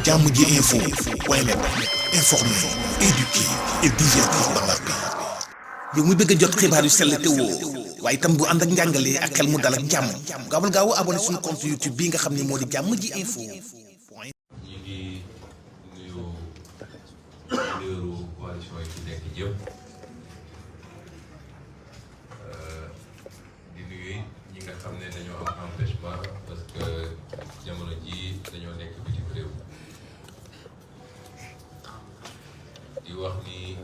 Jammji Info .net informer, éduquer et divertir dans la paix. yow muy bëgg a jot xibaar yu sell te woo waaye itam bu ànd ak njàngalee ak xel mu dal ak jàmm gaawal gaaw abonné suñu compte YouTube bii nga xam ne moo di Jammji Info. ñi ngi nuyu leaderu coalition yi ci nekk yëpp di nuyu ñi nga xam ne dañoo am empêchement parce que jamono ji dañoo nekk bitim réew di wax ni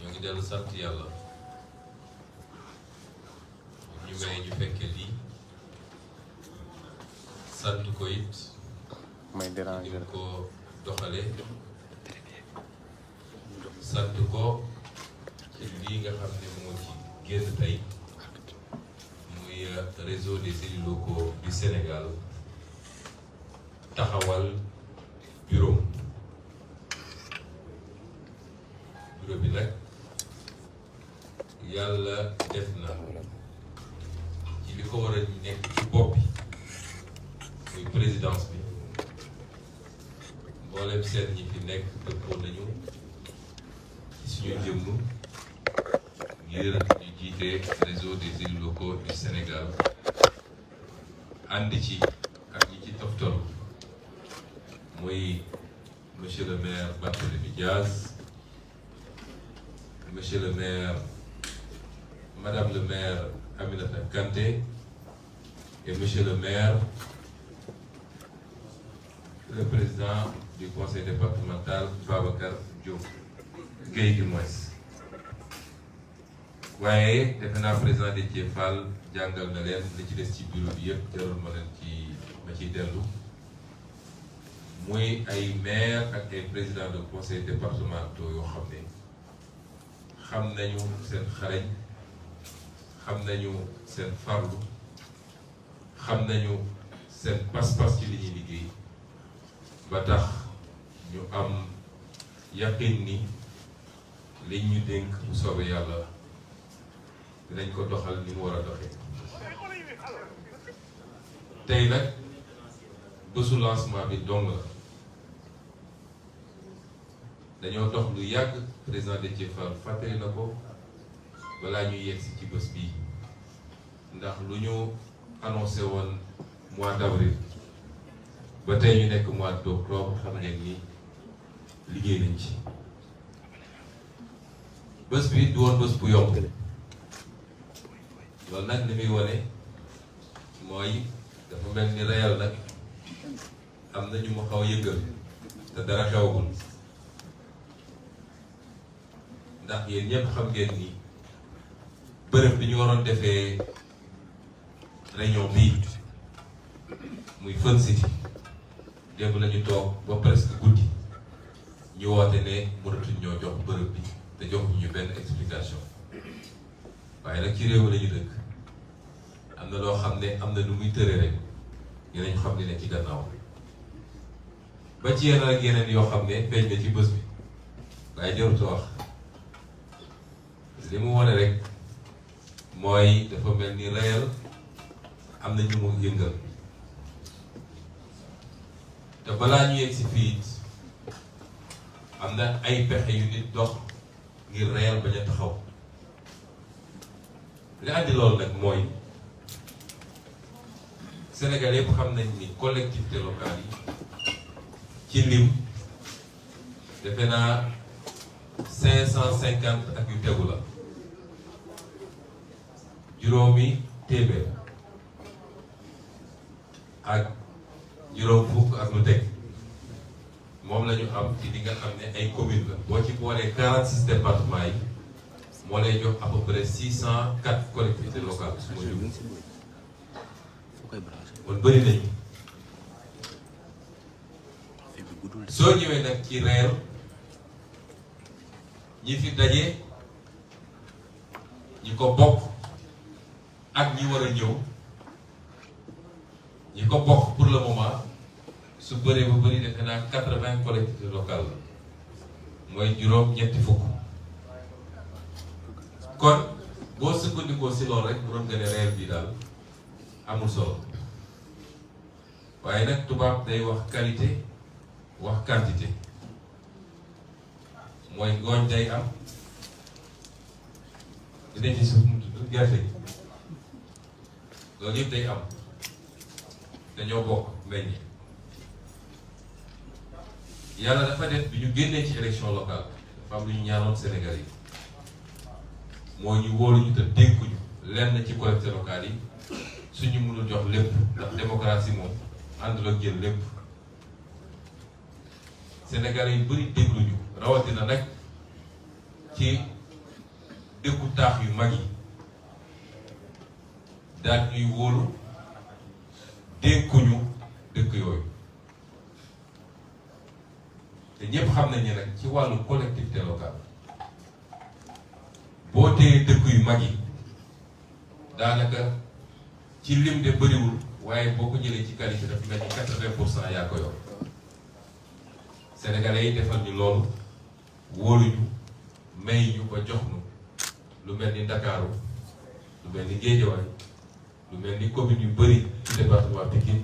ñoo ngi dellu sant yàlla ñu may ñu fekkee lii sant ko it ni mu ko doxalee sant ko ci lii nga xam ne moo ci génn tey muy réseau des élus locaux du Sénégal taxawal bureau bi nag yàlla def na ci li ko war a nekk ci bopp bi muy présidence bi mboolem seen ñi fi nekk dëppoo nañu ci suñu jëmm ngir ñu jiite réseau des élus locaux du Sénégal ànd ci ak ñi ci toftal muy monsieur le maire Barthélémy Dias, monsieur le maire, madame le maire Aminata Kanté et monsieur le maire, le président du conseil départemental Babacar Diop Guèye du moins. waaye defe naa président Déthié Fall jàngal na leen li ci des ci bureau bi yëpp jarul ma leen ma ciy dellu muy ay maire ak ay président de conseil départementaux yoo xam ne xam nañu seen xarañ xam nañu seen farlu xam nañu seen pas-pas ci li ñuy liggéey ba tax ñu am yaqin ni liñ ñu dénk bu soobee yàlla dinañ ko doxal ni mu war a doxee. tey nag bésu lancement bi dong la dañoo dox lu yàgg président Déthié Fall fàttali na ko balaa ñuy yegsi ci bés bii ndax lu ñu annoncé woon mois d'avril ba tey ñu nekk mois d'octobre xam ngeen ni liggéey nañ ci bés bi du woon bés bu yomb loolu nag li muy wane mooy dafa mel ni réel nag am na ñu ma xaw a yëngal te dara xewagul ndax yéen ñëpp xam ngeen ni bërëb bi ñu waroon defee réunion bii muy Fun City démb la ñu toog ba presque guddi ñu woote ne mënatuñ ñoo jox bërëb bi te joxuñu ñu benn explication waaye nag ci réew la ñu dëkk am na loo xam ne am na nu muy tëre rek dinañ xam ne ci gannaaw ba ci yeneen ak yeneen yoo xam ne feeñ na ci bés bi waaye jarutu wax li mu wane rek mooy dafa mel ni réel am na ñu mu yëngal te balaa ñu yegg si fii am na ay pexe yu nit dox ngir réel bañ a taxaw li andi loolu nag mooy Sénégal yëpp xam nañ ni collectivité locale yi ci lim defe naa 550 ak yu tegu la juróomi téeméer ak juróom fukk ak lu teg moom la ñu am ci li nga xam ne ay commune la boo ci boolee 46 départements yi moo lay jox à peu près 604 collectivités locales su ma jóg kon bëri nañu soo ñëwee nag ci reer ñi fi daje ñi ko bokk ak ñi war a ñëw ñi ko bokk pour le moment su bëree ba bëri defe naa 80 collectivités locales la mooy juróom ñetti fukk kon boo sukkandikoo si loolu rek mënoon nga ne reer bi daal amul solo waaye nag tubaab day wax qualité wax quantité mooy ngooñ day am dinañ ci suuf mu tudd gerte gi loolu yëpp day am dañoo bokk meññ. yàlla dafa def bi ñu génnee ci élection locale dafa am lu ñu ñaanoon Sénégal yi moo ñu wóolu ñu te dénkuñu lenn ci collectivités locales yi suñu mënul jox lépp ndax démocratie moom àndul ak jël lépp. Sénégal yi bëri dégluñu rawatina nag ci dëkku taax yu mag yi daal ñuy wóolu dénkuñu dëkk yooyu te ñëpp xam nañ ne nag ci wàllu collectivité locale boo téye dëkk yu mag yi daanaka ci lim de bëriwul waaye boo ko jëlee ci qualité dafa mel ni 80% yaa ko yor. Sénégalais yi defal ñu loolu wóoluñu may ñu ba jox nu lu mel ni Ndakaaru lu mel ni Guédiawaye lu mel ni commune yu bëri ci département Pikine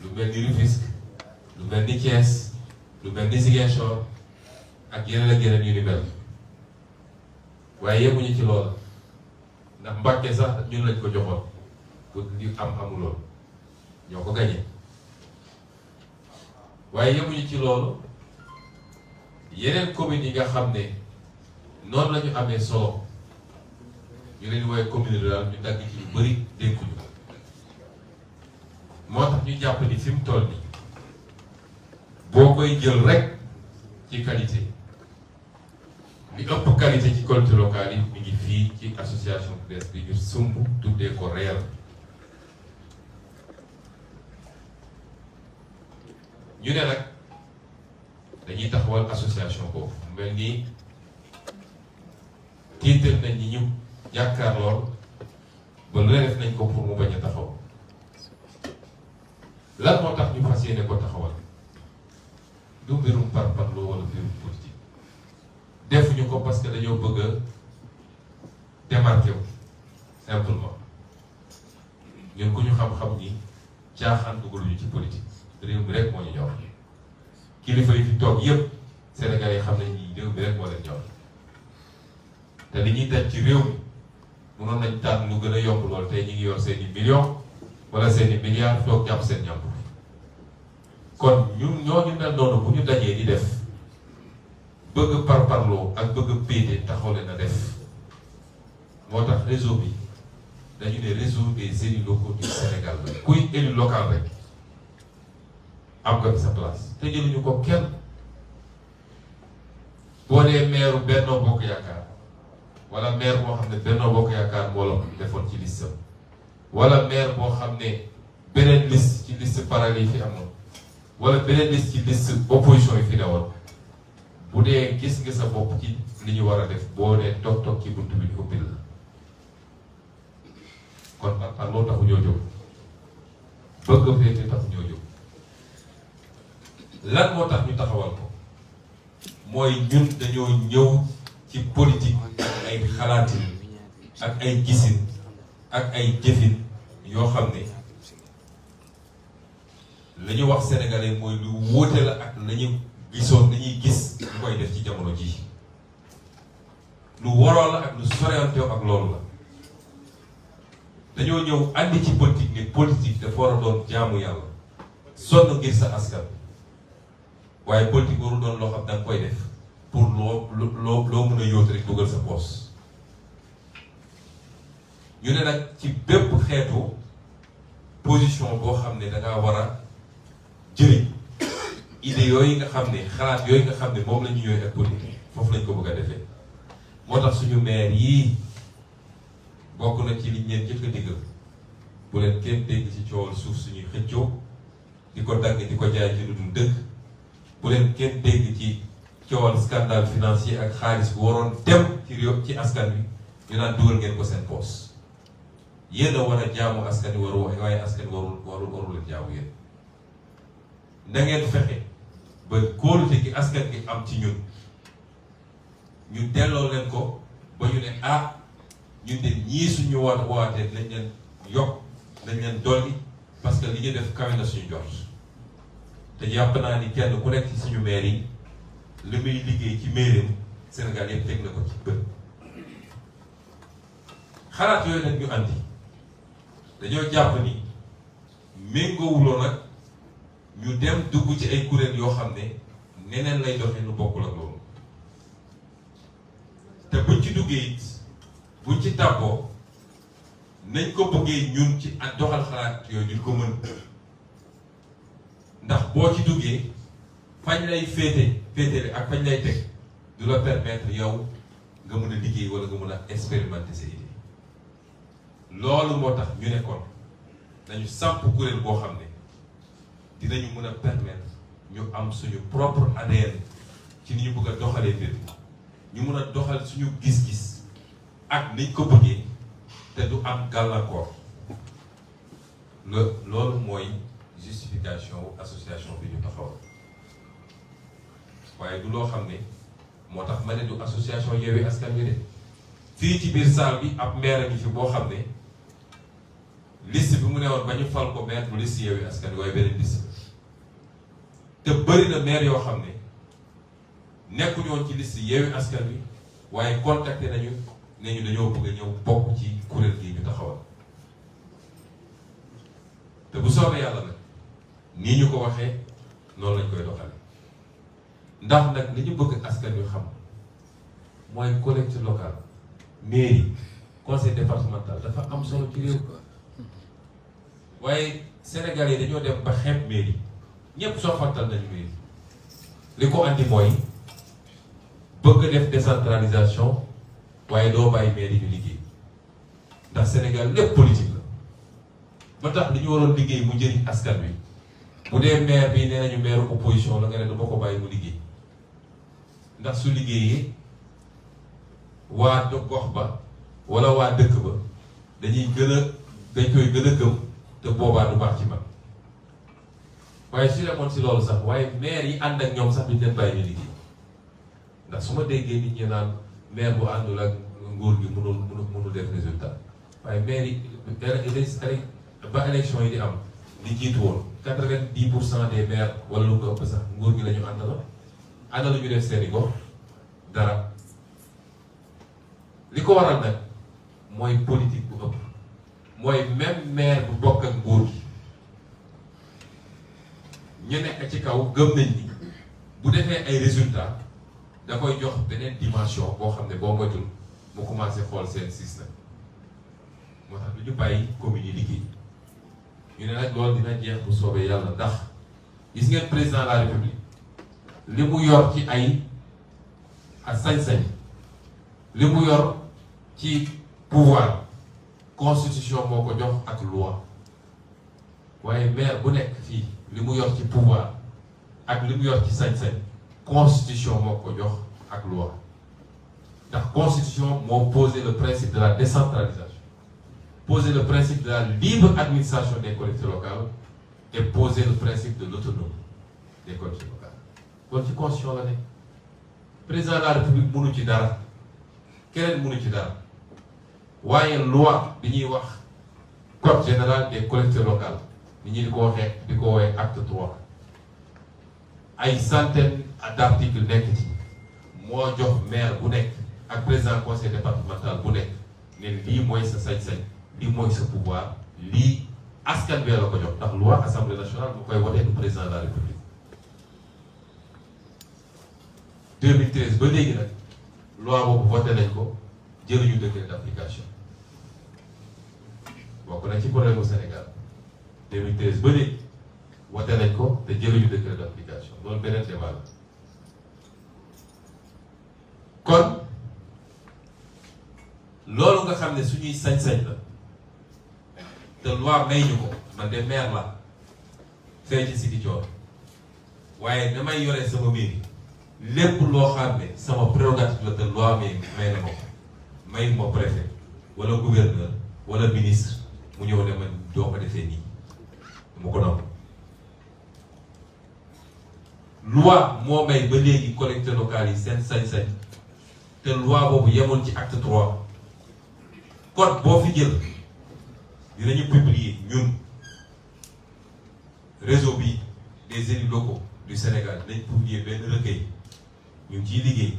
lu mel ni Rufisque lu mel ni Thiès lu mel ni Ziguinchor ak yeneen ak yeneen yu ni mel waaye yemuñu ci loolu ndax Mbàkke sax ñun lañ ko joxoon pour li amuloon ñoo ko gañe waaye yemuñu ci loolu yeneen communes yi nga xam ne noonu la ñu amee solo ñu leen di woowee commune rurale ñu dagg ci lu bëri dénkuñu moo tax ñu jàpp ni fi mu toll nii boo koy jël rek ci qualité li ëpp qualité ci collectivités locales yi mi ngi fii ci association bu bees bi ñu sumb tuddee ko réel ñu ne nag dañuy taxawal association boobu mel nii tiital nañ ñi ñu jàkkaar lool ba lu def nañ ko pour mu bañ a taxaw lan moo tax ñu fas yéene ko taxawal du mbirum parparloo wala mbirum politique defuñu ko parce que dañoo bëgg a démarqué wu simplement ñun ku ñu xam-xam ni caaxaan dugaluñu ci politique réew mi rek moo ñu ñor kilifa yi fi toog yépp Sénégalais yi xam nañ ni réew mi rek moo leen ñor te li ñuy daj ci réew mi mënoon nañ tànn lu gën a yomb lool tey ñi ngi yor seeni millions wala seeni milliards toog jàpp seen ñàmp kon ñun ñooñu mel noonu bu ñu dajee di def bëgg parparloo ak bëgg péete taxaw leen a def moo tax réseau bi dañu ne réseau des élus locaux du Sénégal la kuy élu local rek am nga fi sa place te jëluñu ko kenn boo dee maire Benno Bokk Yaakaar wala maire boo xam ne Benno Bokk Yaakaar moo la defoon ci liste wala maire boo xam ne beneen liste ci liste parallèle yi fi amoon wala beneen liste ci liste opposition yi fi newoon bu dee gis nga sa bopp ci li ñu war a def boo dee toog ci buntu bi ñu ubbil la kon par loolu taxu ñoo jóg bëgg féete taxu ñoo jóg lan moo tax ñu taxawal ko mooy ñun dañoo ñëw ci politique ak ay xalaatin ak ay gisin ak ay jëfin yoo xam ne la ñu wax sénégalais mooy lu wóote la ak la ñu gisoon dañuy gis ñu koy def ci jamono ji lu waroo la ak lu soreyantoo ak loolu la dañoo ñëw andi ci politique ne politique dafa war a doon jaamu yàlla sonn ngir sa askan waaye politique warul doon loo xam da nga koy def pour loo mën a yóotu rek dugal sa poos ñu ne nag ci bépp xeetu position boo xam ne da ngaa war a jëriñ idée yooyu nga xam ne xalaat yooyu nga xam ne moom la ñu ñëwee ak politique foofu lañ ko bëgg a defee moo tax suñu maire yii bokk na ci liñ leen jëkk a diggal bu leen kenn dégg ci coowal suuf suñuy xëccoo di ko dagg di ko jaay ci lu dul dëgg bu leen kenn dégg ci coowal scandale financier ak xaalis bu waroon dem ci réew ci askan wi ñu naan dugal ngeen ko seen poos yéen a war a jaamu askan wi waaye askan warul leen jaamu yéen na ngeen fexe ba kóolute gi askan gi am ci ñun ñu delloo leen ko ba ñu ne ñun de ñii suñu waatee nañ leen yokk nañ leen dolli parce que li ñu def kawe na suñu jot te jàpp naa ni kenn ku nekk ci suñu maire yi li muy liggéey ci maireem Sénégal yëpp teg na ko ci bët. xalaat yooyu nag ñu andi dañoo jàpp ni méngoowuloo nag ñu dem dugg ci ay kuréel yoo xam ne neneen lay doxee lu bokkul ak loolu te buñ ci duggee it buñ ci tàbboo nañ ko bëggee ñun ci ak doxal xalaat yooyu duñ ko mën ndax boo ci duggee fañ lay féetale ak fañ lay teg du la permettre yow nga mën a liggéey wala nga mën a expérimenter sa idée loolu moo tax ñu nekkoon nañu samp kuréel boo xam ne dinañu mën a permettre ñu am suñu propre ADN ci ni ñu bëgg a doxalee mbir ñu mën a doxal suñu gis-gis ak niñ ko bëggee te du am gàllankoor loolu mooy justification association bi ñu taxawal waaye du loo xam ne moo tax ma ne du association Yewwi Askan Wi de fii ci biir salle bi ab maire bi fi boo xam ne liste bi mu ne woon ba ñu fal ko maire bu liste Yewwi Askan Wi waaye beneen liste te bëri na maire yoo xam ne nekkuñu woon ci liste Yewwi Askan Wi waaye contacté nañu ne ñu dañoo bëgg a ñëw bokk ci kuréel gi ñu taxawal te bu soobee yàlla nag nii ñu ko waxee noonu lañ koy doxale ndax nag li ñu bëgg askan wi xam mooy collectivité locale mairie conseil départemental dafa am solo ci réew waaye Sénégal yi dañoo dem ba xeeb mairie ñëpp soofantal nañu mairie li ko andi mooy bëgg def décentralisation waaye doo bàyyi mairie ñu liggéey ndax Sénégal lépp politique la ba tax li ñu waroon liggéey mu njëriñ askan wi bu dee maire bi nee nañu maire opposition la nga ne dama ko bàyyi mu liggéey ndax su liggéeyee waa gox ba wala waa dëkk ba dañ koy gën a gëm te boobaa du baax ci man waaye su demoon si loolu sax waaye maire yi ànd ak ñoom sax duñ leen bàyyi ñu liggéey ndax su ma déggee nit ñi naan maire bu àndul ak nguur gi mënul def résultat waaye maire yi ba élection yi di am li jiitu woon 90% des maires wala lu ko ëpp sax nguur gi la ñu àndaloon ànd lu ñu def seeni gox dara li ko waral nag mooy politique bu ëpp mooy même maire bu bokk ak nguur gi ñu nekk ci kaw gëm nañ ni bu defee ay résultats da koy jox beneen dimension boo xam ne boo moytul mu commencé xool seen système moo tax du ñu bàyyi communes yi liggéey ñu ne nag loolu dina jeex bu soobee yàlla ndax gis ngeen président de la république li mu yor ci ay sañ-sañ li mu yor ci pouvoir constitution moo ko jox ak loi waaye maire bu nekk fii li mu yor ci pouvoir ak li mu yor ci sañ-sañ constitution moo ko jox ak loi ndax constitution moo posé le principe de la décentralisation poser le principe de la libre administration des collectivités locales et poser le principe de l'autonomie des collectivités locales kon ci constitution la ne président de la république mënu ci dara keneen mënu ci dara waaye loi bi ñuy wax code général des collectivités locales ni ñi di ko woowee acte 3 ay centaines d'articles nekk ci moo jox maire bu nekk ak président conseil départemental bu nekk ne lii mooy sa sañ-sañ lii mooy sa pouvoir lii askan bee la ko jox ndax loi assemblée nationale bu koy wotee du président de la république 2013 ba léegi nag loi boobu voté nañ ko jëluñu décret d'application bokk na ci problème bu Sénégal 2013 ba léegi voté nañ ko te jëluñu décret d'application loolu beneen débat la kon loolu nga xam ne suñuy sañ-sañ la te loi may ñu ko man de maire la fee ci Ziguinchor waaye damay yore sama mairie lépp loo xam ne sama prérogative la te loi may na ma ko may ma préfet wala gouverneur wala ministre mu ñëw ne man doo ko defee nii mu ko nangu loi moo may ba léegi collectivités locales yi seen sañ-sañ te loi boobu yemul ci acte 3 code boo fi jël dinañu publier ñun réseau bi des élus locaux du Sénégal nañ publier benn recueil ñu ngi ciy liggéey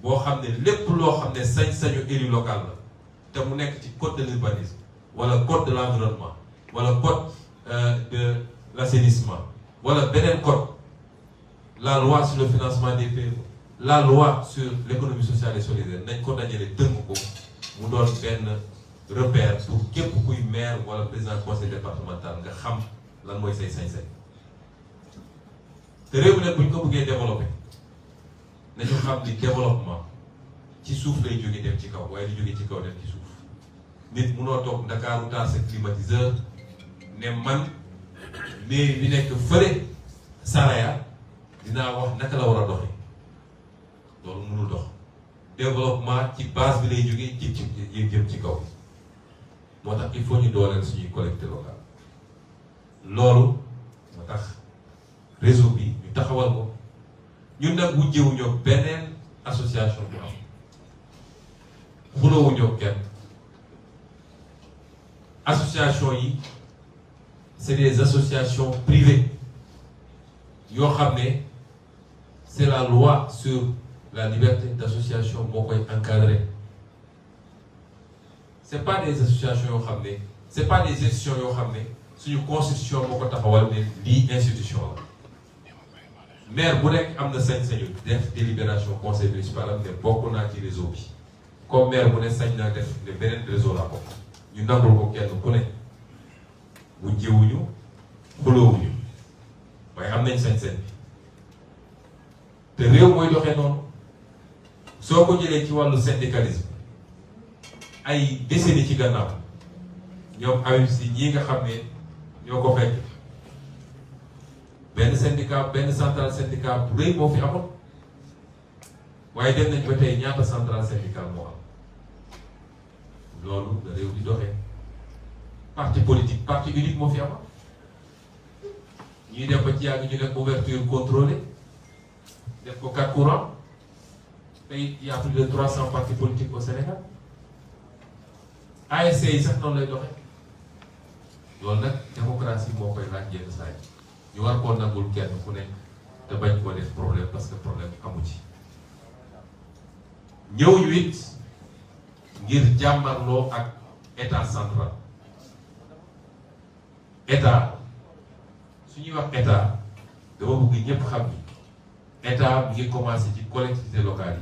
boo xam ne lépp loo xam ne sañ-sañu élu local la te mu nekk ci code de l'urbanisme wala code de l'environnement wala code de l'assainissement wala beneen code, la loi sur le financement des PME, la loi sur l'économie sociale et solidaire nañ ko dajale tënk ko mu doon benn repère pour képp kuy maire wala président conseil départemental nga xam lan mooy say sañ-sañ te réew mi nag bu ñu ko bëggee développer nañu xam ni développement ci suuf lay jóge dem ci kaw waaye di jóge ci kaw dem ci suuf nit munoo toog Ndakaaru taal sa climatiseur ne man mairie bi nekk fële Saraya dinaa wax naka la war a doxee loolu mënul dox développement ci base bi lay jógee jëm ci kaw moo tax il faut ñu dooleel suñuy collectivités locales loolu moo tax réseau bi ñu taxawal ko ñun nag wujjewuñoo beneen association bu am xuloowuñoo kenn association yi c'est des associations privées yoo xam ne c'est la loi sur la liberté d'association moo koy encadrer c'est pas des associations yoo xam ne c'est pas des institutions yoo xam ne suñu constitution moo ko taxawal ne lii institution la maire bu nekk am na sañ-sañu def délibération conseil municipal am ne bokk naa ci réseau bi comme maire bu ne sañ naa def ne beneen réseau la bokk ñu nangul ko kenn ku ne bu jëwuñu xuloowuñu waaye am nañ sañ-sañ bi te réew mooy doxee noonu soo ko jëlee ci wàllu syndicalisme ay décennies ci gannaaw ñoom awim si ñii nga xam ne ñoo ko fekk benn syndicat benn centrale syndicale bu rëy moo fi amoon waaye dem nañ ba tey ñaata centrale syndicale moo am loolu la réew di doxee parti politique parti unique moo fi amoon ñuy def ba ci yàgg ñu def ouverture contrôlée def ko 4 courants tey y a plus de 300 partis politiques au Sénégal ASC yi sax noonu lay doxee loolu nag démocratie moo koy laaj yenn saa yi ñu war koo nangul kenn ku nekk te bañ koo def problème parce que problème amu ci ñëw ñu it ngir jàmmarloo ak état central état su ñuy wax état dama bëgg ñëpp xam ni état bi ngi commencé ci collectivité locale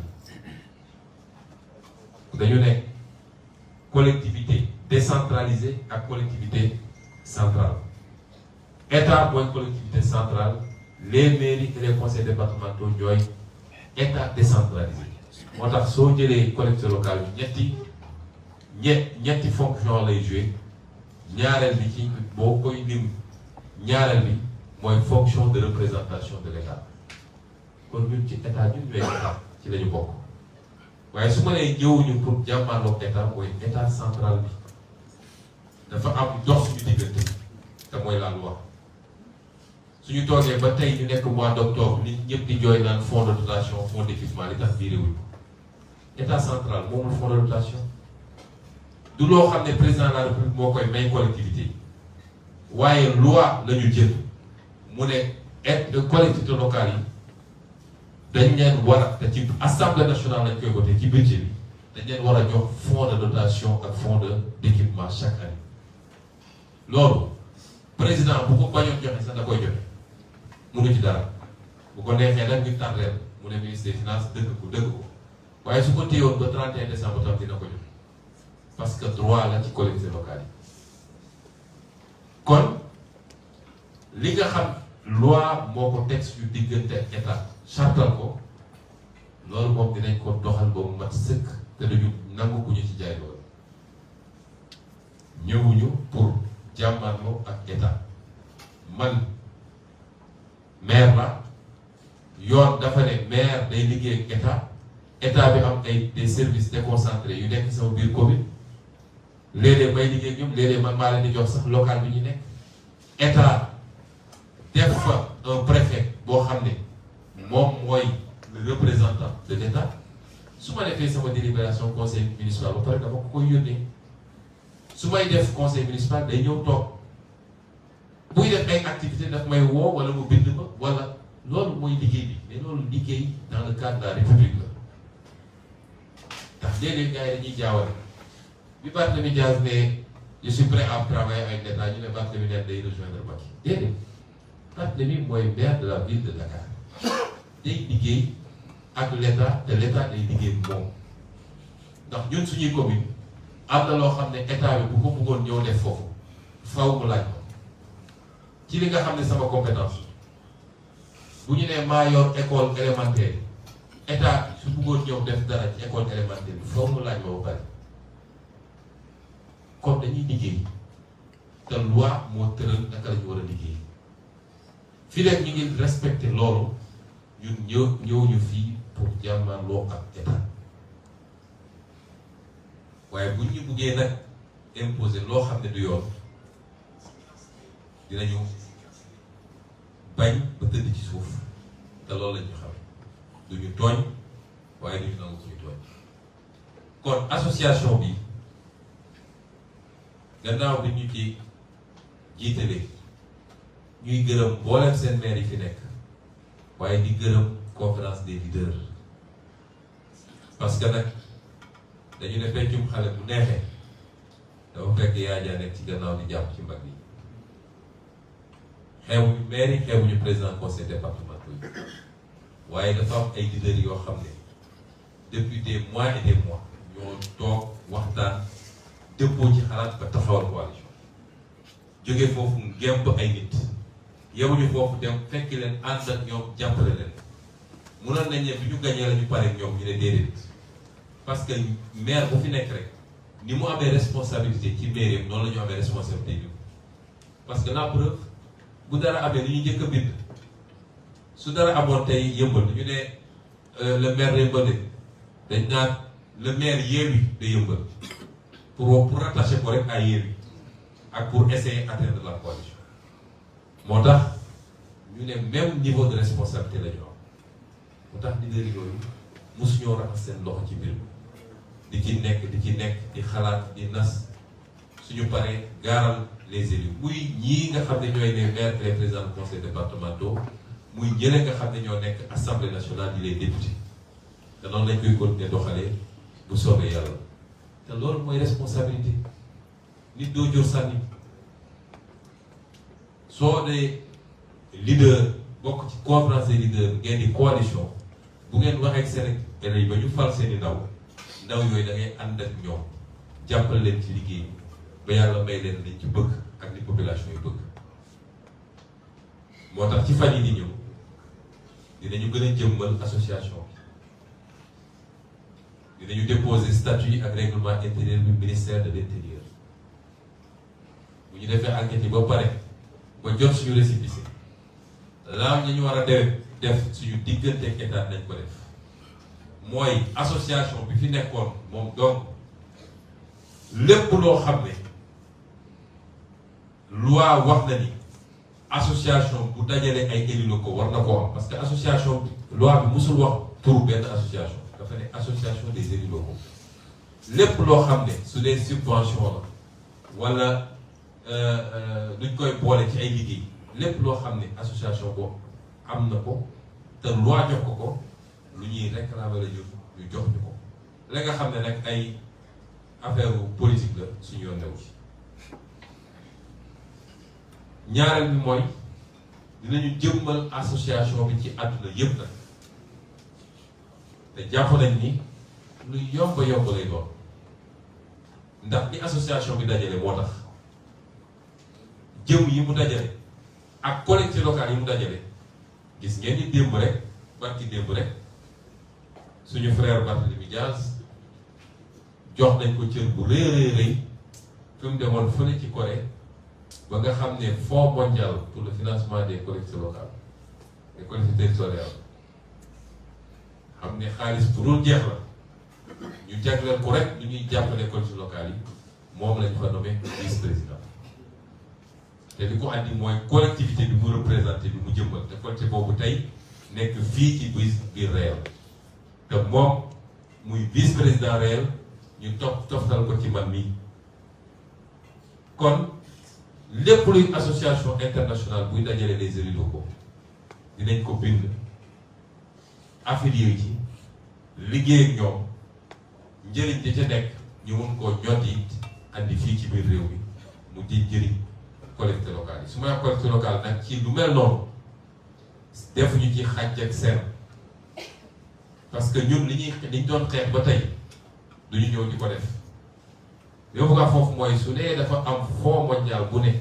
yi dañu nekk collectivité décentralisée ak collectivité centrale état mooy collectivité centrale les mairies et les conseils départementaux ñooy état décentralisé moo tax soo jëlee collectivité locale bi ñetti fonction lay jouer ñaareel bi ci boo koy lim ñaareel bi mooy fonction de représentation de l'état kon ñun ci état ñun ñooy état ci la ñu bokk waaye su ma nee ñëwuñu pour jàmmaarloog état mooy état central bi dafa am dox suñu diggante te mooy la loi suñu toogee ba tey ñu nekk mois d'octobre nit ñëpp di jooy naan fonds de dotation fonds d'équipement li tax biir réew état central moomul fonds de dotation du loo xam ne président de la république moo koy may collectivité yi waaye loi la ñu jël mu ne aide de collectivité locale yi dañ leen war a te ci assemblée nationale lañ koy voté ci budget bi dañ leen war a jox fonds de dotation ak fonds d'équipement chaque année loolu président bu ko bañoon joxe sax da koy joxe mënu ci dara bu ko neexee nag ñu tànneel mu ne ministre des finances dëgg ko waaye su ko téyewoon ba 31 décembre tam dina ko joxe parce que droit la ci collectivité locale yi kon li nga xam loi moo ko teg suñu diggante ak état chartal ko loolu moom dinañ ko doxal ba mu mat sëkk te duñu nangu ku ñu ci jaay loolu ñëwuñu pour jàmmarloo ak état man maire la yoon dafa ne maire day liggéey ak état bi am ay des services déconcentrés yu nekk sama biir commune léeg-léeg may liggéey ak ñoom léeg-léeg man maa leen di jox sax local bi ñu nekk état def fa un préfet boo xam ne moom mooy le représentant de l'état su ma defee sama délibération conseil municipal ba pare dama ko koy yónnee su may def conseil municipal day ñëw toog buy def ay activité daf may woo wala mu bind ma wala loolu mooy liggéey bi mais loolu liggéey dans le cadre de la République la ndax léeg-léeg gars yi dañuy jaawale bi Barthélémy Dias ne je suis prêt à travailler avec l'État ñu ne Barthélémy ne day rejoindre Macky déedéet Barthélémy mooy maire de la ville de Dakar day liggéey ak l'État te l'État day liggéey moom ndax ñun suñuy commune am na loo xam ne état bi bu ko bëggoon ñëw def foofu faw mu laaj ko ci li nga xam ne sama compétence bu ñu nee maa yor école élémentaire état bi su bëggoon ñëw def dara ci école élémentaire bi faw mu laaj ma ba pare comme dañuy liggéey te loi moo tëral naka la ñu war a liggéey fii rek ñu ngi respecté loolu ñun ñëwuñu fii pour jàmmarloo ak état waaye bu ñu buggee nag imposer loo xam ne du yoon dinañu bañ ba tëdd ci suuf te loolu la ñu xam duñu tooñ waaye duñu nangu suñu tooñ kon association bi gannaaw bi ñu ci jiitalee ñuy gërëm mboolem seen maire yi fi nekk waaye di gërëm conférence des leaders parce que nag dañu ne feccum xale bu neexee dafa fekk yaa jaa nekk ci gannaaw di jàpp ci mbagg yi xeebuñu maire yi xeebuñu président conseil départemental yi waaye dafa am ay leaders yoo xam ne depuis des mois et des mois ñoo toog waxtaan dëppoo ci xalaat ba taxawal coalition jóge foofu ngemb ay nit yemuñu foofu dem fekki leen ànd ak ñoom jàppale leen munoon nañ ne bi ñu gañee la ñu pare ñoom ñu ne déedéet parce que maire bu fi nekk rek ni mu amee responsabilité ci mairie noonu la ñu amee responsabilité bi parce que la preuve bu dara amee li ñu njëkk a bind su dara amoon tey yëmbal ñu ne le maire de Yëmbal dañ naan le maire Yewwi de Yëmbal pour rattacher ko rek à Yewwi ak pour essayer d'atteindre la coalition moo tax ñu ne même niveau de responsabilité la ñu am moo tax leader yooyu mosuñoo raxas seen loxo ci mbir mi di ci nekk di xalaat di nas suñu paree gaaral les élus muy ñii nga xam ne ñooy les maires et les présidents de conseil départementaux muy ñeneen nga xam ne ñoo nekk assemblée nationale di les députés te noonu lañ koy continuer doxalee bu soobee yàlla te loolu mooy responsabilité nit doo jur sànni soo dee leader bokk ci conférence des leaders ngeen di coalition bu ngeen waxee ak Sénégalais yi ba ñu fal seeni ndaw yooyu da ngay ànd ak ñoom jàppale leen ci liggéey ba yàlla may leen liñ ci bëgg ak li population yi bëgg moo tax ci fan yi di ñëw dinañu gën a jëmmal association bi dinañu déposer statut ak règlement intérieur du ministère de l'intérieur bu ñu defee enquête yi ba pare ba jot suñu récépissé laa ñu war a def suñu diggante ak état nañ ko def mooy association bi fi nekkoon moom donc lépp loo xam ne loi wax na ni association bu dajale ay élus locaux war na koo am parce que association bi loi bi musul wax turu benn association dafa ne association des élus locaux lépp loo xam ne su dee subvention la wala duñ koy boole ci ay liggéey lépp loo xam ne association boobu am na ko te loi jox ko lu ñuy réclamer la ñu jox ñu ko la nga xam ne nag ay affaire politique la suñu yoon new ci ñaareel bi mooy dinañu jëmmal association bi ci àdduna yëpp nag te jàpp nañ ni lu yomb lay doon ndax ni association bi dajale moo tax jëm yi mu dajale ak collectivités locales yi mu dajale gis ngeen ni démb rek barki démb rek suñu frère Barthélémy Dias jox nañ ko cër bu rëy fi mu demoon fële ci Corée ba nga xam ne fonds mondial pour le financement des collectivités locales des collectivités territoriales xam ne xaalis bu dul jeex la ñu jagleel ko rek ñu ñuy jàppale collectivités locales yi moom lañ fa nommé vice-président te li ko andi mooy collectivité bi mu représenté bi mu jëmbal te collectivité boobu tey nekk fii ci biir réel te moom muy vice-président réel ñu toftal ko ci man mii kon lépp luy association internationale buy dajale les élus locaux dinañ ko bind affilié ci liggéey ak ñoom njëriñ di ca nekk ñu mun koo ñoddi andi fii ci biir réew mi mu di njëriñ collectivité locale yi su may wax collectivité locale nag ci lu mel noonu defuñu ci xàjj ak seen parce que ñun liñ doon xeex ba tey duñu ñëw di ko def li ma bëgg a foofu mooy su nee dafa am fonds mondial bu ne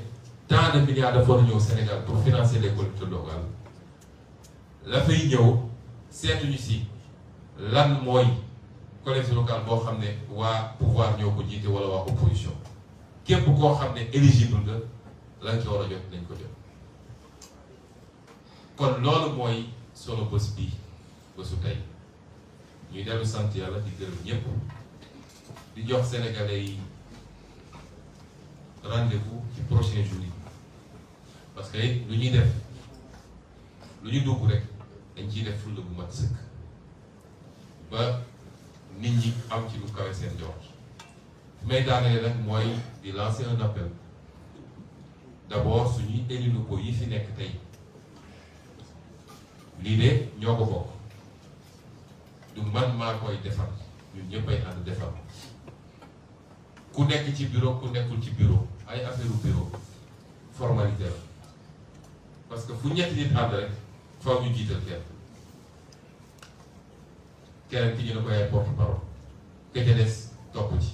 tant de milliards dafa war a ñëw Sénégal pour financer les collectivités locales la fay ñëw seetuñu si lan mooy collectivité locale boo xam ne waa pouvoir ñoo ko jiite wala waa opposition képp koo xam ne éligible nga la nga ci war a jot nañ ko jot kon loolu mooy solo bés bii bésu tey ñuy dellu sant yàlla di gërëm ñëpp di jox sénégalais yi rendez-vous ci prochain jour yi parce que lu ñuy def lu ñu dugg rek dañ ciy def fulla bu mat sëkk ba nit ñi am ci lu kawe seen jox may daanale nag mooy di lancer un appel d'abord suñuy élus locaux yi fi nekk tey lii de ñoo ko bokk du man maa koy defar ñun ñëpp ay ànd defar ku nekk ci bureau ku nekkul ci bureau ay affaire bureau formalité la parce que fu ñetti nit ànd rek faaw ñu jiital keneen ki ñu ne ko ay porte parole ka ca des topp ci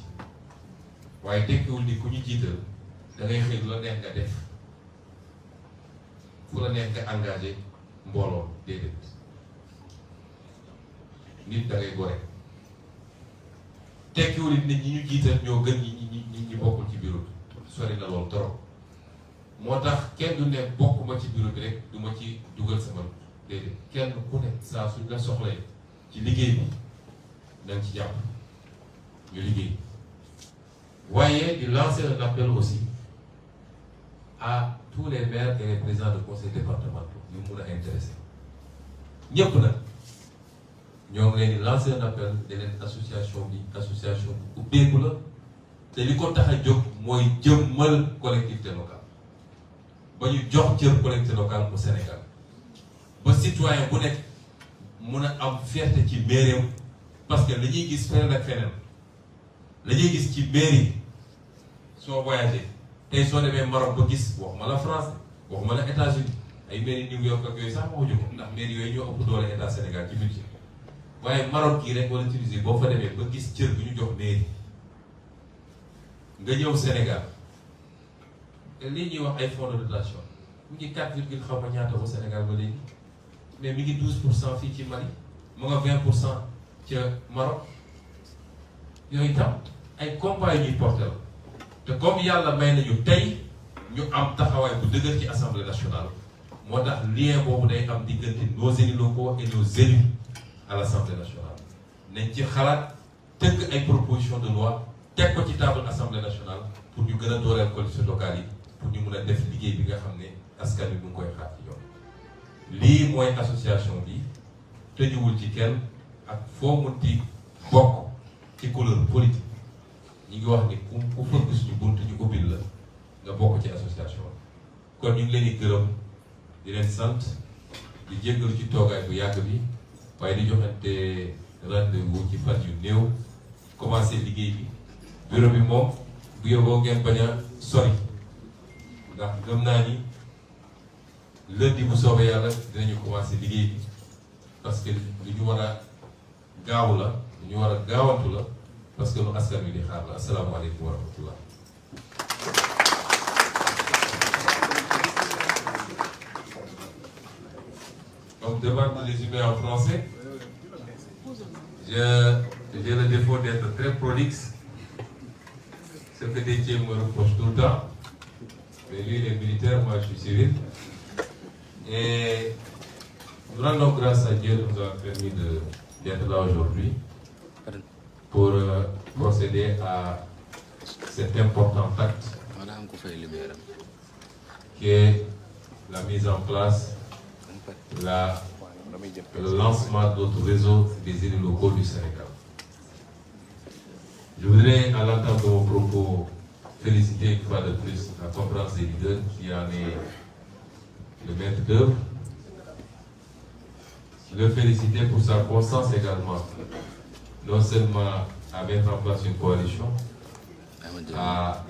waaye tekkiwul ni ku ñu jiital da ngay xëy lu la neex nga def fu la neex nga engagé mbooloo déedéet nit da ngay gore tekkiwul nit ñi ñu jiital ñoo gën ñi bokkul ci bureau bi sori na loolu trop moo tax kenn du ne bokkuma ci bureau bi rek du ma ci dugal sama déedéet kenn ku ne saa suñ la soxlee ci liggéey bi nañ ci jàpp ñu liggéey waaye di lancer un appel aussi à tous les maires et les présidents de conseil départemental ñu mun a intéressé ñëpp nag ñoo ngi leen di lancer un appel de leen association bu ubbeeku la te li ko tax a jóg mooy jëmmal collectivité locale ba ñu jox cër collectivité locale au Sénégal ba citoyen bu nekk mun a am fierté ci mairie parce que la ñuy gis feneen ak feneen la ñuy gis ci mairie soo voyagé tey soo demee Maroc ba gis waxuma la France waxuma la États-Unis ay mairie New York ak yooyu sax waxuñu ko ndax mairie yooyu ñoo ëpp doole état Sénégal ci budget waaye Maroc kii rek wala Tunisie boo fa demee ba gis cër bi ñu jox mairie nga ñëw Sénégal te lii ñuy wax ay fonds de dotation mu ngi 4 virgule xaw ma ñaata bu Sénégal ba léegi mais mi ngi 12% fii ci Mali mu nga 20% ca Maroc yooyu tam ay combat ñuy porté la te comme yàlla may nañu tey ñu am taxawaay bu dëgër ci assemblée nationale moo tax lien boobu day am diggante nos élus locaux et nos élus à l'assemblée nationale nañ ci xalaat tëgg ay proposition de loi teg ko ci table assemblée nationale pour ñu gën a dooleel collectivités locales yi pour ñu mun a def liggéey bi nga xam ne askan wi mu ngi koy xaar ci ñoom lii mooy association bi tëjuwul ci kenn ak foo munti bokk ci couleur politique ñi ngi wax ni ku fëgg suñu bunt ñu ubbil la nga bokk ci association kon ñu ngi leen di gërëm di leen sant di jéggalu ci toogaay bu yàgg bi waaye di joxante rendez-vous ci fan yu néew commencé liggéey bi bureau bi moom bu yóbboo ngeen bañ a sori ndax gëm naa ni lundi bu soobee yàlla dinañu commencé liggéey bi parce que lu ñu war a gaaw la lu ñu war a gaawantu la parce que lu askan wi di xaar la asalaamaaleykum wa rahmatullah. Donc devant de résumer en français, j'ai le défaut d'être très prolixe, ce que Déthié me reproche tout le temps, mais lui il est militaire, moi je suis civil. Et nous rendons grâce à Dieu de nous avoir permis d'être là aujourd'hui pour procéder à cet important acte qui est la mise en place, le lancement de notre réseau des élus locaux du Sénégal. Je voudrais, à l'entente de mon propos, féliciter une fois de plus la conférence des leaders qui en est le maître d'œuvre. Le féliciter pour sa constance également, non seulement à mettre en place une coalition, à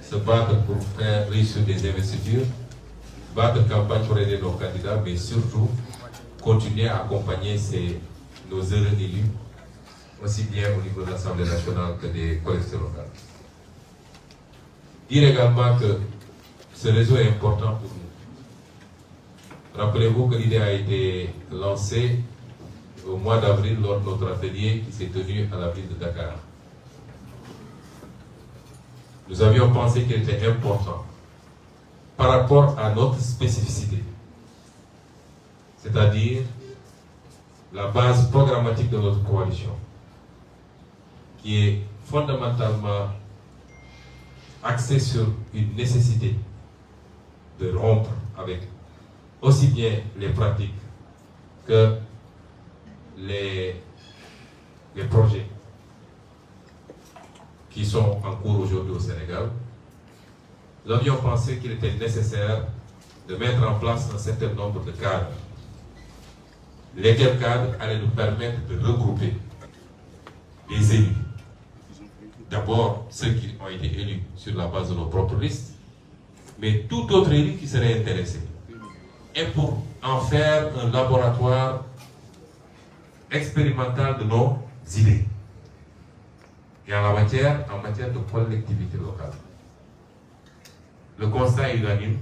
se battre pour faire réussir des investitures, battre campagne pour aider nos candidats, mais surtout continuer à accompagner nos heureux élus, aussi bien au niveau de l'Assemblée nationale que des collectivités locales. Dire également que ce réseau est important pour nous. Rappelez-vous que l'idée a été lancée au mois d'avril lors de notre atelier qui s'est tenu à la ville de Dakar. Nous avions pensé qu'il était important par rapport à notre spécificité, c'est-à-dire la base programmatique de notre coalition, qui est fondamentalement axée sur une nécessité de rompre avec aussi bien les pratiques que les projets qui sont en cours aujourd'hui au Sénégal. Nous avions pensé qu'il était nécessaire de mettre en place un certain nombre de cadres, lesquels cadres allaient nous permettre de regrouper les élus. D'abord, ceux qui ont été élus sur la base de nos propres listes, mais tout autre élu qui serait intéressé. Et pour en faire un laboratoire expérimental de nos idées. Et en matière de collectivité locale. Le constat est unanime.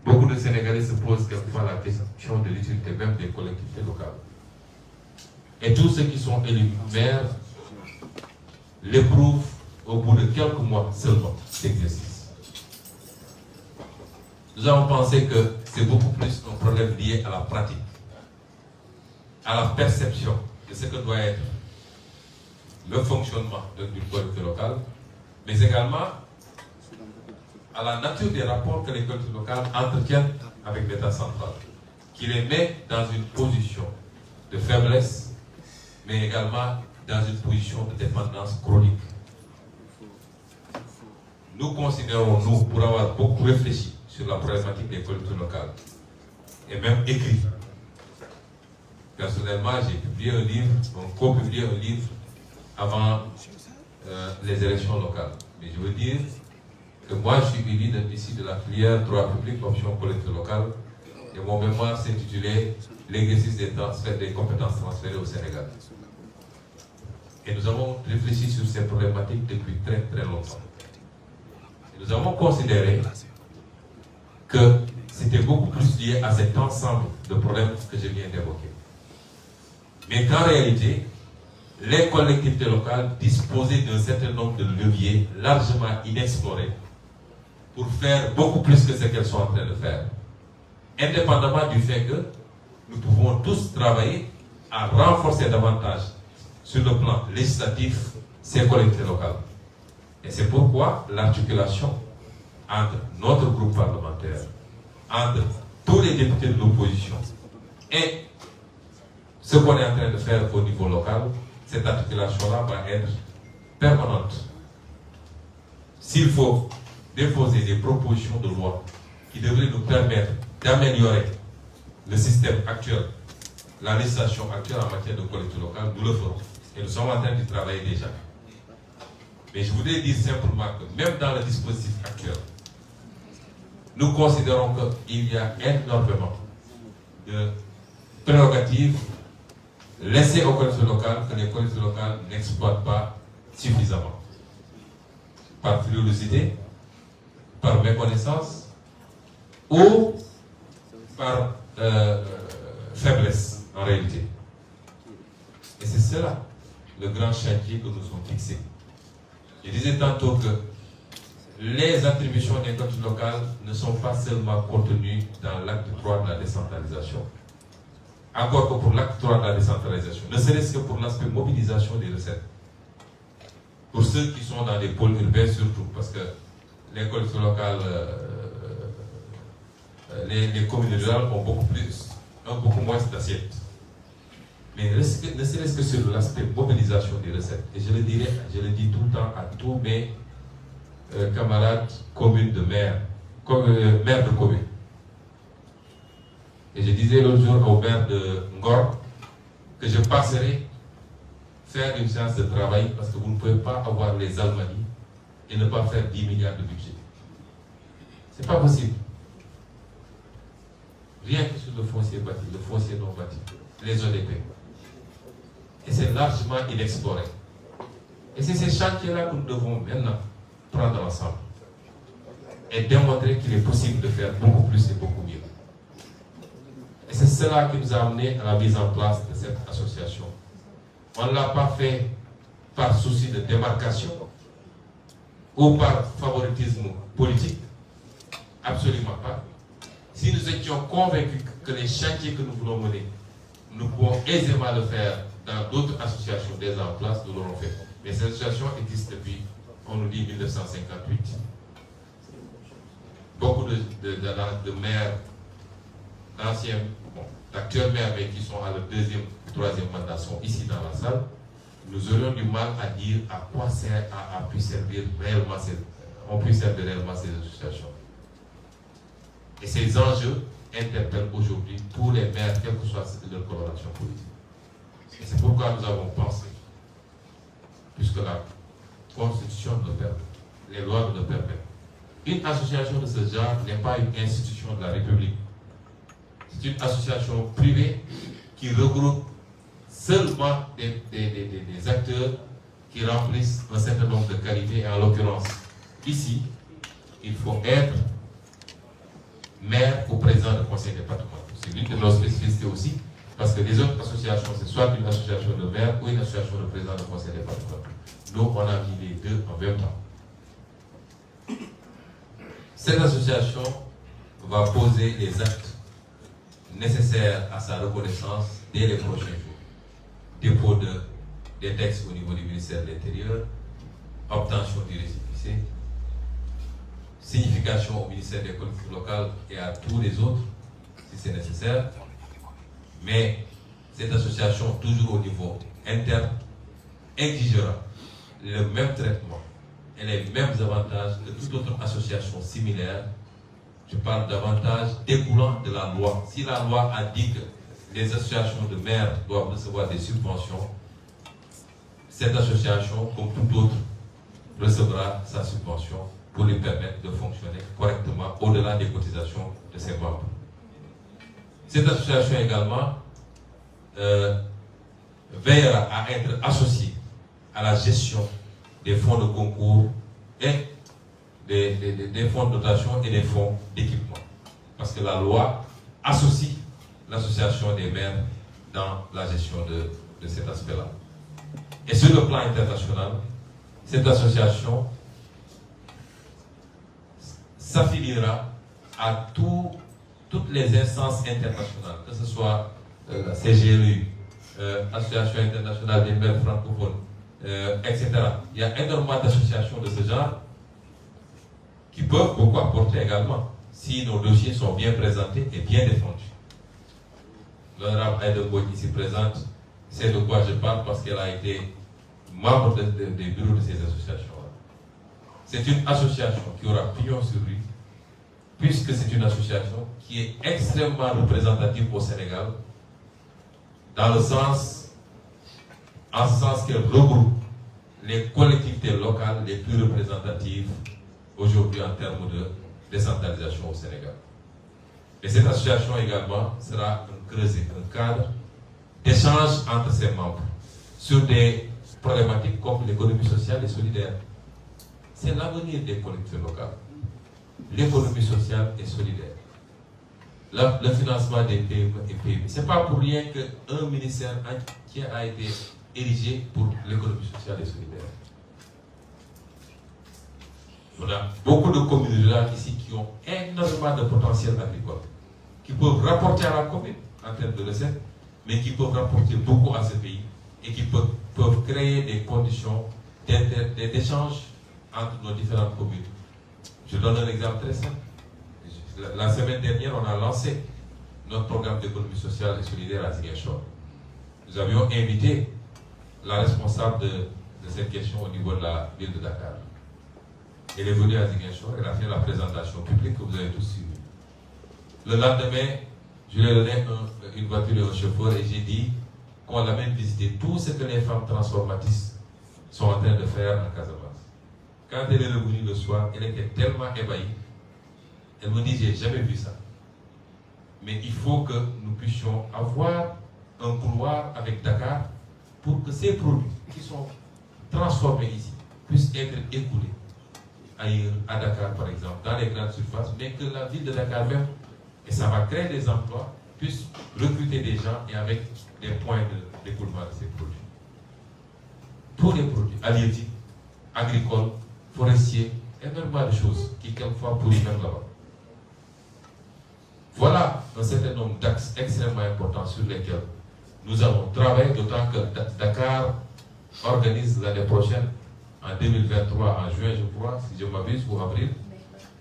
Beaucoup de Sénégalais se posent quelquefois la question de l'utilité même des collectivités locales. Et tous ceux qui sont élus maires l'éprouvent au bout de quelques mois seulement d'exercice. Nous avons pensé que c'est beaucoup plus un problème lié à la pratique, à la perception de ce que doit être le fonctionnement d'une collectivité locale, mais également à la nature des rapports que les collectivités locales entretiennent avec l'État central, qui les met dans une position de faiblesse, mais également dans une position de dépendance chronique. Nous considérons, nous, pour avoir beaucoup réfléchi sur la problématique des collectivités locales, et même écrit. Personnellement, j'ai publié un livre, on co-publié un livre avant les élections locales. Mais je veux dire que moi, je suis élu ici de la filière droit public, option collectivité locale, et mon mémoire s'intitulait l'exercice des compétences transférées au Sénégal. Et nous avons réfléchi sur ces problématiques depuis très très longtemps. Et nous avons considéré que c'était beaucoup plus lié à cet ensemble de problèmes que je viens d'évoquer. Mais qu'en réalité, les collectivités locales disposaient d'un certain nombre de leviers largement inexplorés pour faire beaucoup plus que ce qu'elles sont en train de faire. Indépendamment du fait que nous pouvons tous travailler à renforcer davantage sur le plan législatif ces collectivités locales. Et c'est pourquoi l'articulation entre notre groupe parlementaire, entre tous les députés de l'opposition et ce qu'on est en train de faire au niveau local, cette articulation-là va être permanente. S'il faut déposer des propositions de loi qui devraient nous permettre d'améliorer le système actuel, la législation actuelle en matière de collectivité locale, nous le ferons. Et nous sommes en train d'y travailler déjà. Mais je voudrais dire simplement que même dans le dispositif actuel, nous considérons qu'il y a énormément de prérogatives laissées aux collectivités locales que les collectivités locales n'exploitent pas suffisamment. Par frilosité, par méconnaissance ou par faiblesse en réalité. Et c'est cela le grand chantier que nous sommes fixés. Je disais tantôt que les attributions des collectivités locales ne sont pas seulement contenues dans l'acte 3 de la décentralisation. Encore que pour l'acte 3 de la décentralisation, ne serait-ce que pour l'aspect mobilisation des recettes. Pour ceux qui sont dans les pôles urbains surtout, parce que les collectivités locales, les communes rurales ont beaucoup moins d'assiettes. Mais ne serait-ce que sur l'aspect mobilisation des recettes, et je le dis tout le temps à tous mes camarades communes de maire de commune. Et je disais l'autre jour au maire de Ngor que je passerai faire une séance de travail parce que vous ne pouvez pas avoir les Almadies et ne pas faire 10 milliards de budget. C'est pas possible. Rien que sur le foncier bâti, le foncier non bâti, les ODP. Et c'est largement inexploré. Et c'est ces chantiers-là que nous devons maintenant prendre ensemble et démontrer qu'il est possible de faire beaucoup plus et beaucoup mieux. Et c'est cela qui nous a amené à la mise en place de cette association. On ne l'a pas fait par souci de démarcation ou par favoritisme politique. Absolument pas. Si nous étions convaincus que les chantiers que nous voulons mener, nous pouvons aisément le faire dans d'autres associations déjà en place, nous l'aurons fait. Mais cette association existe depuis, on nous dit, 1958. Beaucoup de maires, d'anciens, d'actuels maires, mais qui sont à leur deuxième ou troisième mandat, sont ici dans la salle. Nous aurions du mal à dire à quoi a pu servir réellement ces associations. Et ces enjeux interpellent aujourd'hui tous les maires, quelle que soit leur coloration politique. Et c'est pourquoi nous avons pensé, puisque la Constitution nous le permet, les lois nous le permettent, une association de ce genre n'est pas une institution de la République. C'est une association privée qui regroupe seulement des acteurs qui remplissent un certain nombre de qualités. Et en l'occurrence, ici, il faut être maire ou président du conseil départemental. C'est l'une de nos spécificités aussi, parce que les autres associations, c'est soit une association de maire ou une association de président du conseil départemental. Nous, on a mis les deux en même temps. Cette association va poser les actes nécessaires à sa reconnaissance dès les prochains jours. Dépôt des textes au niveau du ministère de l'Intérieur, obtention du récépissé, signification au ministère des collectivités locales et à tous les autres, si c'est nécessaire. Mais cette association, toujours au niveau interne, exigera le même traitement et les mêmes avantages que toute autre association similaire. Je parle d'avantages découlant de la loi. Si la loi a dit que les associations de maires doivent recevoir des subventions, cette association, comme toute autre, recevra sa subvention pour lui permettre de fonctionner correctement au-delà des cotisations de ses membres. Cette association également veillera à être associée à la gestion des fonds de concours et des fonds de dotation et des fonds d'équipement. Parce que la loi associe l'association des maires dans la gestion de cet aspect-là. Et sur le plan international, cette association s'affiliera à toutes les instances internationales, que ce soit la CGLU, Association internationale des maires francophones, etc. Il y a énormément d'associations de ce genre qui peuvent beaucoup apporter également, si nos dossiers sont bien présentés et bien défendus. L'honorable Aïda Mbodj ici présente sait de quoi je parle parce qu'elle a été membre des bureaux de ces associations-là. C'est une association qui aura pignon sur rue, puisque c'est une association qui est extrêmement représentative au Sénégal, en ce sens qu'elle regroupe les collectivités locales les plus représentatives aujourd'hui en termes de décentralisation au Sénégal. Et cette association également sera un creuset, un cadre d'échange entre ses membres sur des problématiques comme l'économie sociale et solidaire. C'est l'avenir des collectivités locales. L'économie sociale et solidaire. Le financement des PME et PMI. Ce n'est pas pour rien qu'un ministère entier a été érigé pour l'économie sociale et solidaire. On a beaucoup de communes rurales ici qui ont énormément de potentiel agricole, qui peuvent rapporter à la commune en termes de recettes, mais qui peuvent rapporter beaucoup à ce pays et qui peuvent créer des conditions d'échange entre nos différentes communes. Je donne un exemple très simple. La semaine dernière, on a lancé notre programme d'économie sociale et solidaire à Ziguinchor. Nous avions invité la responsable de cette question au niveau de la ville de Dakar. Elle est venue à Ziguinchor, elle a fait la présentation publique que vous avez tous suivie. Le lendemain, je lui ai donné une voiture et un chauffeur et j'ai dit qu'on l'amène visiter tout ce que les femmes transformatrices sont en train de faire en Casamance. Quand elle est revenue le soir, elle était tellement ébahie. Elle me dit, j'ai jamais vu ça. Mais il faut que nous puissions avoir un couloir avec Dakar pour que ces produits qui sont transformés ici puissent être écoulés ailleurs, à Dakar par exemple, dans les grandes surfaces, mais que la ville de Dakar même, et ça va créer des emplois, puisse recruter des gens et avec des points d'écoulement de ces produits. Tous les produits halieutiques, agricoles, forestiers, énormément de choses qui quelquefois pourrissent même là-bas. Voilà un certain nombre d'axes extrêmement importants sur lesquels nous allons travailler, d'autant que Dakar organise l'année prochaine, en 2023, en juin je crois, si je m'abuse, ou avril,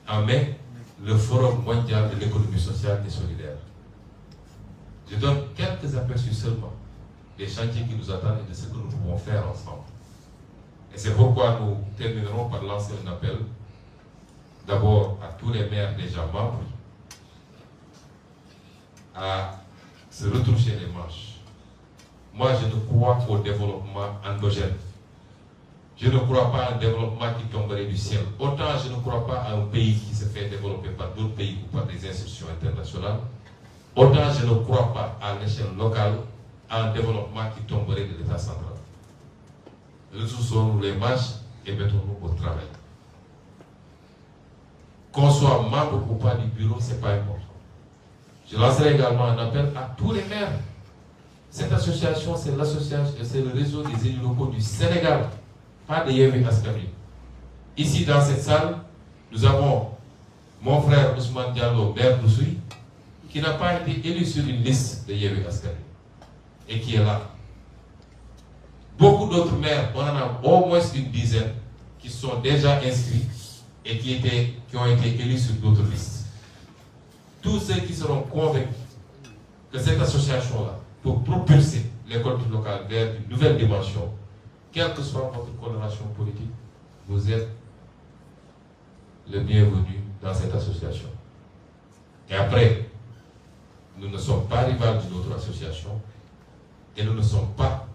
en mai, le Forum mondial de l'économie sociale et solidaire. Je donne quelques aperçus seulement des chantiers qui nous attendent et de ce que nous pouvons faire ensemble. Et c'est pourquoi nous terminerons par lancer un appel, d'abord à tous les maires déjà membres, à se retroucher les manches. Moi, je ne crois qu'au développement endogène. Je ne crois pas à un développement qui tomberait du ciel. Autant je ne crois pas à un pays qui se fait développer par d'autres pays ou par des institutions internationales, autant je ne crois pas à l'échelle locale à un développement qui tomberait de l'État central. Retroussons-nous les manches et mettons-nous au travail. Qu'on soit membre ou pas du bureau, ce n'est pas important. Je lancerai également un appel à tous les maires. Cette association, c'est le réseau des élus locaux du Sénégal, pas de Yewwi Askan Wi. Ici, dans cette salle, nous avons mon frère Ousmane Diallo, maire d'Oussouye, qui n'a pas été élu sur une liste de Yewwi Askan Wi et qui est là. Beaucoup d'autres maires, on en a au moins une dizaine, qui sont déjà inscrits et qui ont été élus sur d'autres listes. Tous ceux qui seront convaincus que cette association-là, pour propulser l'école locale vers une nouvelle dimension, quelle que soit votre coloration politique, vous êtes le bienvenu dans cette association. Et après, nous ne sommes pas rivales d'une autre association et nous ne sommes pas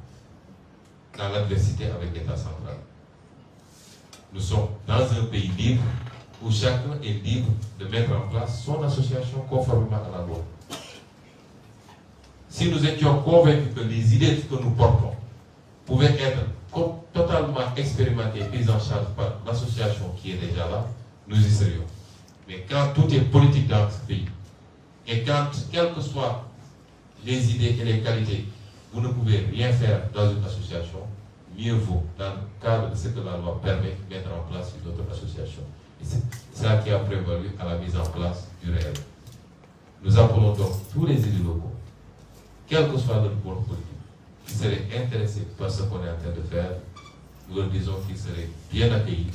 dans l'adversité avec l'État central. Nous sommes dans un pays libre où chacun est libre de mettre en place son association conformément à la loi. Si nous étions convaincus que les idées que nous portons pouvaient être totalement expérimentées et prises en charge par l'association qui est déjà là, nous y serions. Mais quand tout est politique dans ce pays, et quand, quelles que soient les idées et les qualités, vous ne pouvez rien faire dans une association, mieux vaut, dans le cadre de ce que la loi permet, mettre en place une autre association. Et c'est ça qui a prévalu à la mise en place du réel. Nous appelons donc tous les élus locaux, quel que soit leur bord politique, qui seraient intéressés par ce qu'on est en train de faire, nous leur disons qu'ils seraient bien accueillis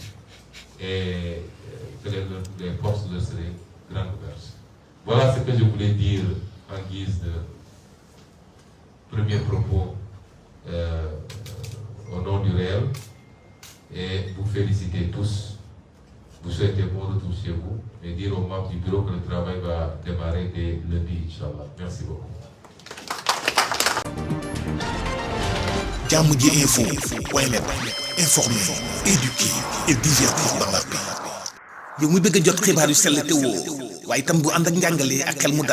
et que les portes leur seraient grandes ouvertes. Voilà ce que je voulais dire en guise de premier propos au nom du réel et vous féliciter tous. Vous souhaitez bon retour chez vous et dire aux membres du bureau que le travail va démarrer dès lundi, Inch'Allah. Merci beaucoup. Jàmm ji info point net, informer, éduquer et divertir dans la paix. yow mi bëgg a jot xibaar yu sell te woo waaye itam bu ànd ak njàngalee ak xel mu dal